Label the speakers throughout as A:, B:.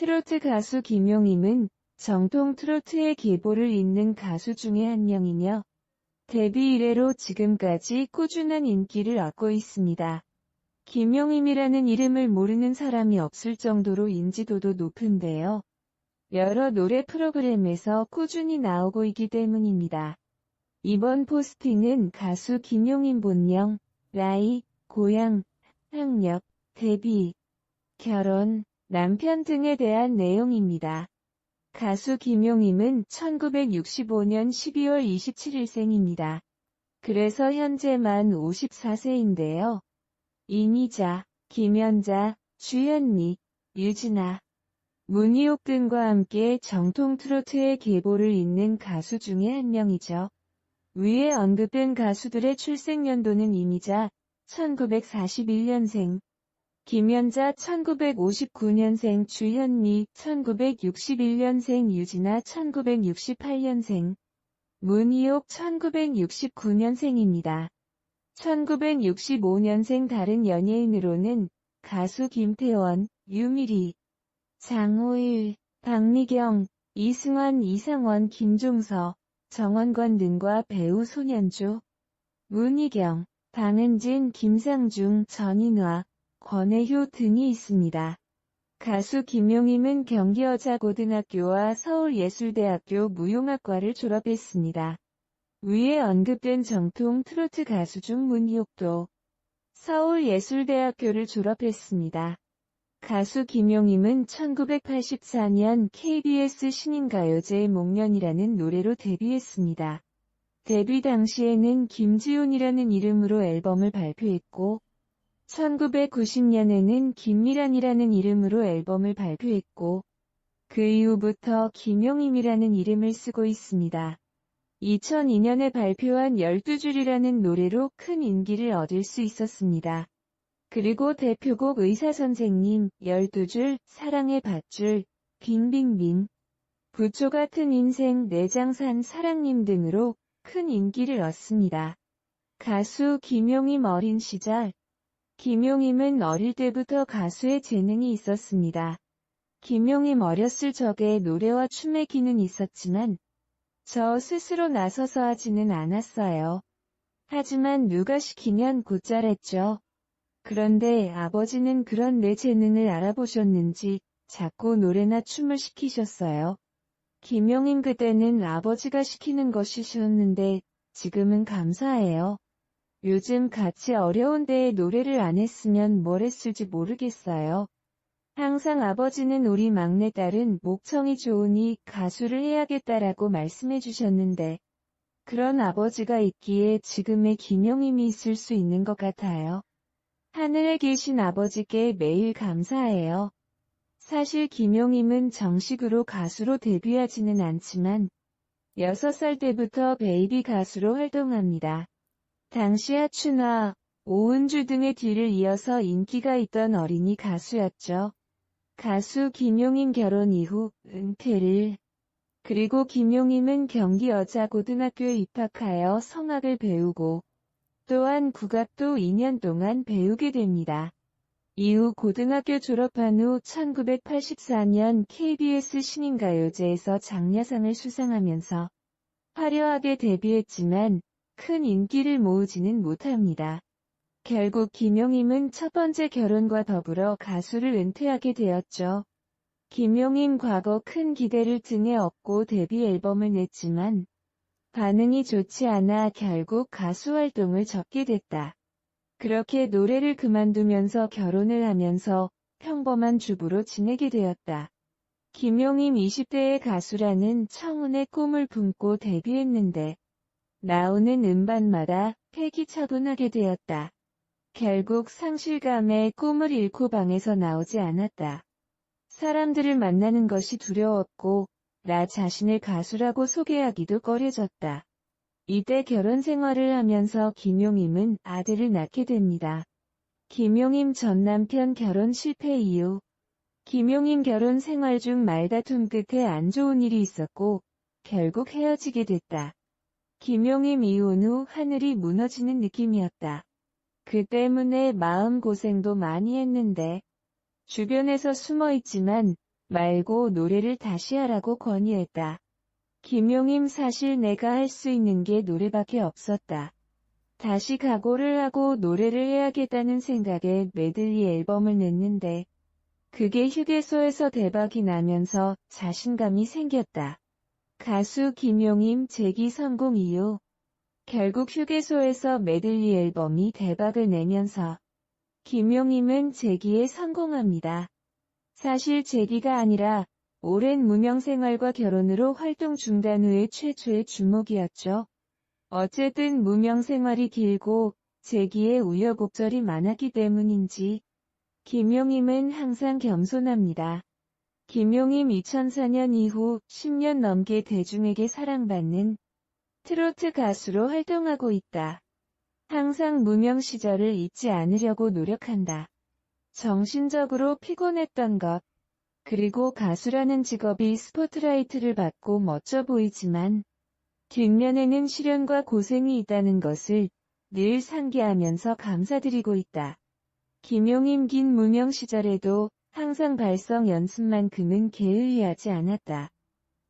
A: 트로트 가수 김용임은 정통 트로트의 계보를 잇는 가수 중에 한 명이며 데뷔 이래로 지금까지 꾸준한 인기를 얻고 있습니다. 김용임이라는 이름을 모르는 사람이 없을 정도로 인지도도 높은데요. 여러 노래 프로그램에서 꾸준히 나오고 있기 때문입니다. 이번 포스팅은 가수 김용임 본명, 나이, 고향, 학력, 데뷔, 결혼, 남편 등에 대한 내용입니다. 가수 김용임은 1965년 12월 27일생입니다. 그래서 현재 만 54세인데요. 이미자, 김연자, 주현미, 유진아, 문희옥 등과 함께 정통 트로트의 계보를 잇는 가수 중에 한 명이죠. 위에 언급된 가수들의 출생연도는 이미자 1941년생, 김연자 1959년생, 주현미 1961년생, 유진아 1968년생, 문희옥 1969년생입니다. 1965년생 다른 연예인으로는 가수 김태원, 유미리, 장호일, 박미경, 이승환, 이상원, 김종서, 정원권 등과 배우 손현주, 문희경, 방은진, 김상중, 전인화, 권혜효 등이 있습니다. 가수 김용임은 경기여자고등학교와 서울예술대학교 무용학과를 졸업했습니다. 위에 언급된 정통 트로트 가수 중 문희옥도 서울예술대학교를 졸업했습니다. 가수 김용임은 1984년 KBS 신인가요제 목련이라는 노래로 데뷔했습니다. 데뷔 당시에는 김지훈이라는 이름으로 앨범을 발표했고 1990년에는 김미란이라는 이름으로 앨범을 발표했고 그 이후부터 김용임이라는 이름을 쓰고 있습니다. 2002년에 발표한 12줄이라는 노래로 큰 인기를 얻을 수 있었습니다. 그리고 대표곡 의사선생님, 12줄, 사랑의 밧줄, 빙빙빙, 부초 같은 인생, 내장산 사랑님 등으로 큰 인기를 얻습니다. 가수 김용임 어린 시절 김용임은 어릴 때부터 가수의 재능이 있었습니다. 김용임 어렸을 적에 노래와 춤의 기는 있었지만 저 스스로 나서서 하지는 않았어요. 하지만 누가 시키면 곧잘 했죠. 그런데 아버지는 그런 내 재능을 알아보셨는지 자꾸 노래나 춤을 시키셨어요. 김용임 그때는 아버지가 시키는 것이 쉬웠는데 지금은 감사해요. 요즘 같이 어려운 때에 노래를 안 했으면 뭘 했을지 모르겠어요. 항상 아버지는 우리 막내딸은 목청이 좋으니 가수를 해야겠다라고 말씀해 주셨는데 그런 아버지가 있기에 지금의 김용임이 있을 수 있는 것 같아요. 하늘에 계신 아버지께 매일 감사해요. 사실 김용임은 정식으로 가수로 데뷔하지는 않지만 6살 때부터 베이비 가수로 활동합니다. 당시 하춘화, 오은주 등의 뒤를 이어서 인기가 있던 어린이 가수였죠. 가수 김용임 결혼 이후 은퇴를 그리고 김용임은 경기여자고등학교에 입학하여 성악을 배우고 또한 국악도 2년 동안 배우게 됩니다. 이후 고등학교 졸업한 후 1984년 KBS 신인가요제에서 장려상을 수상하면서 화려하게 데뷔했지만 큰 인기를 모으지는 못합니다. 결국 김용임은 첫 번째 결혼과 더불어 가수를 은퇴하게 되었죠. 김용임 과거 큰 기대를 등에 업고 데뷔 앨범을 냈지만 반응이 좋지 않아 결국 가수 활동을 접게 됐다. 그렇게 노래를 그만두면서 결혼을 하면서 평범한 주부로 지내게 되었다. 김용임 20대의 가수라는 청운의 꿈을 품고 데뷔했는데 나오는 음반마다 패기처분하게 되었다. 결국 상실감에 꿈을 잃고 방에서 나오지 않았다. 사람들을 만나는 것이 두려웠고 나 자신을 가수라고 소개하기도 꺼려졌다. 이때 결혼 생활을 하면서 김용임은 아들을 낳게 됩니다. 김용임 전 남편 결혼 실패 이후 김용임 결혼 생활 중 말다툼 끝에 안 좋은 일이 있었고 결국 헤어지게 됐다. 김용임 이혼 후 하늘이 무너지는 느낌이었다. 그 때문에 마음고생도 많이 했는데 주변에서 숨어있지만 말고 노래를 다시 하라고 건의했다. 김용임 사실 내가 할 수 있는 게 노래밖에 없었다. 다시 각오를 하고 노래를 해야겠다는 생각에 메들리 앨범을 냈는데 그게 휴게소에서 대박이 나면서 자신감이 생겼다. 가수 김용임 재기 성공 이후 결국 휴게소에서 메들리 앨범이 대박을 내면서 김용임은 재기에 성공합니다. 사실 재기가 아니라 오랜 무명생활과 결혼으로 활동 중단 후의 최초의 주목이었죠. 어쨌든 무명생활이 길고 재기에 우여곡절이 많았기 때문인지 김용임은 항상 겸손합니다. 김용임 2004년 이후 10년 넘게 대중에게 사랑받는 트로트 가수로 활동하고 있다. 항상 무명 시절을 잊지 않으려고 노력한다. 정신적으로 피곤했던 것, 그리고 가수라는 직업이 스포트라이트를 받고 멋져 보이지만 뒷면에는 시련과 고생이 있다는 것을 늘 상기하면서 감사드리고 있다. 김용임 긴 무명 시절에도 항상 발성 연습만큼은 게을리하지 않았다.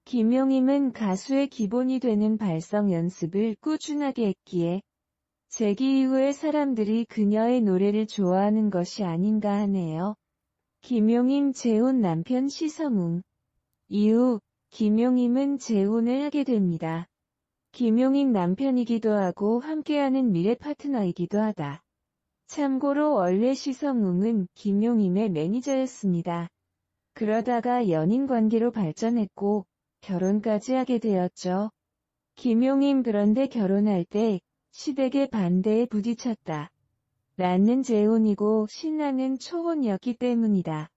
A: 김용임은 가수의 기본이 되는 발성 연습을 꾸준하게 했기에 재기 이후에 사람들이 그녀의 노래를 좋아하는 것이 아닌가 하네요. 김용임 재혼 남편 시성웅. 이후 김용임은 재혼을 하게 됩니다. 김용임 남편이기도 하고 함께하는 미래 파트너이기도 하다. 참고로 원래 시성웅은 김용임의 매니저였습니다. 그러다가 연인 관계로 발전했고 결혼까지 하게 되었죠. 김용임 그런데 결혼할 때 시댁의 반대에 부딪혔다. 나는 재혼이고 신랑은 초혼이었기 때문이다.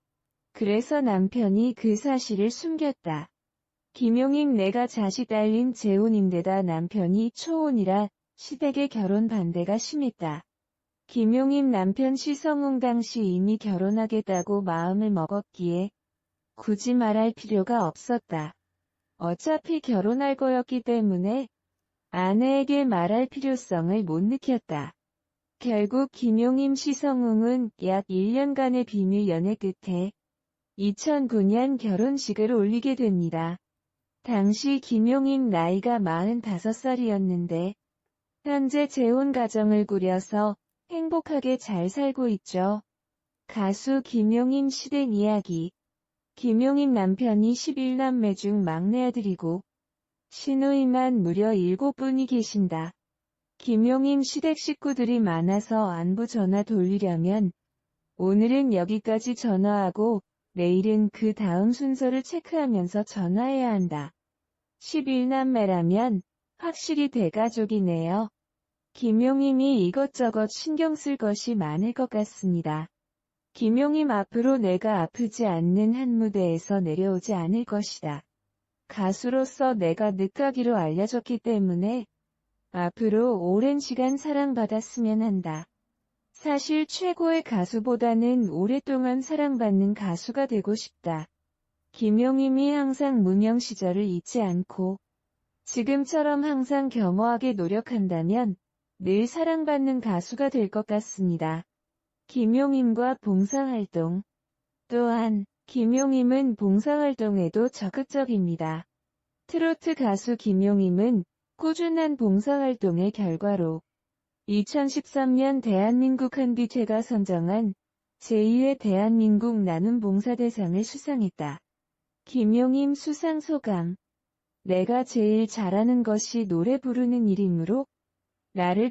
A: 그래서 남편이 그 사실을 숨겼다. 김용임 내가 자식 딸린 재혼인데다 남편이 초혼이라 시댁의 결혼 반대가 심했다. 김용임 남편 시성웅 당시 이미 결혼하겠다고 마음을 먹었기에 굳이 말할 필요가 없었다. 어차피 결혼할 거였기 때문에 아내에게 말할 필요성을 못 느꼈다. 결국 김용임 시성웅은 약 1년간의 비밀 연애 끝에 2009년 결혼식을 올리게 됩니다. 당시 김용임 나이가 45살이었는데 현재 재혼 가정을 꾸려서 행복하게 잘 살고 있죠. 가수 김용임 시댁 이야기. 김용임 남편이 11남매 중 막내 아들이고 시누이만 무려 7분이 계신다. 김용임 시댁 식구들이 많아서 안부 전화 돌리려면 오늘은 여기까지 전화하고 내일은 그 다음 순서를 체크하면서 전화해야 한다. 11남매라면 확실히 대가족이네요. 김용임이 이것저것 신경 쓸 것이 많을 것 같습니다. 김용임 앞으로 내가 아프지 않는 한 무대에서 내려오지 않을 것이다. 가수로서 내가 늦가기로 알려졌기 때문에 앞으로 오랜 시간 사랑받았으면 한다. 사실 최고의 가수보다는 오랫동안 사랑받는 가수가 되고 싶다. 김용임이 항상 무명 시절을 잊지 않고 지금처럼 항상 겸허하게 노력한다면 늘 사랑받는 가수가 될 것 같습니다. 김용임과 봉사활동. 또한 김용임은 봉사활동에도 적극적입니다. 트로트 가수 김용임은 꾸준한 봉사활동의 결과로 2013년 대한민국 한빛회가 선정한 제2회 대한민국 나눔 봉사대상을 수상했다. 김용임 수상 소감. 내가 제일 잘하는 것이 노래 부르는 일이므로 나를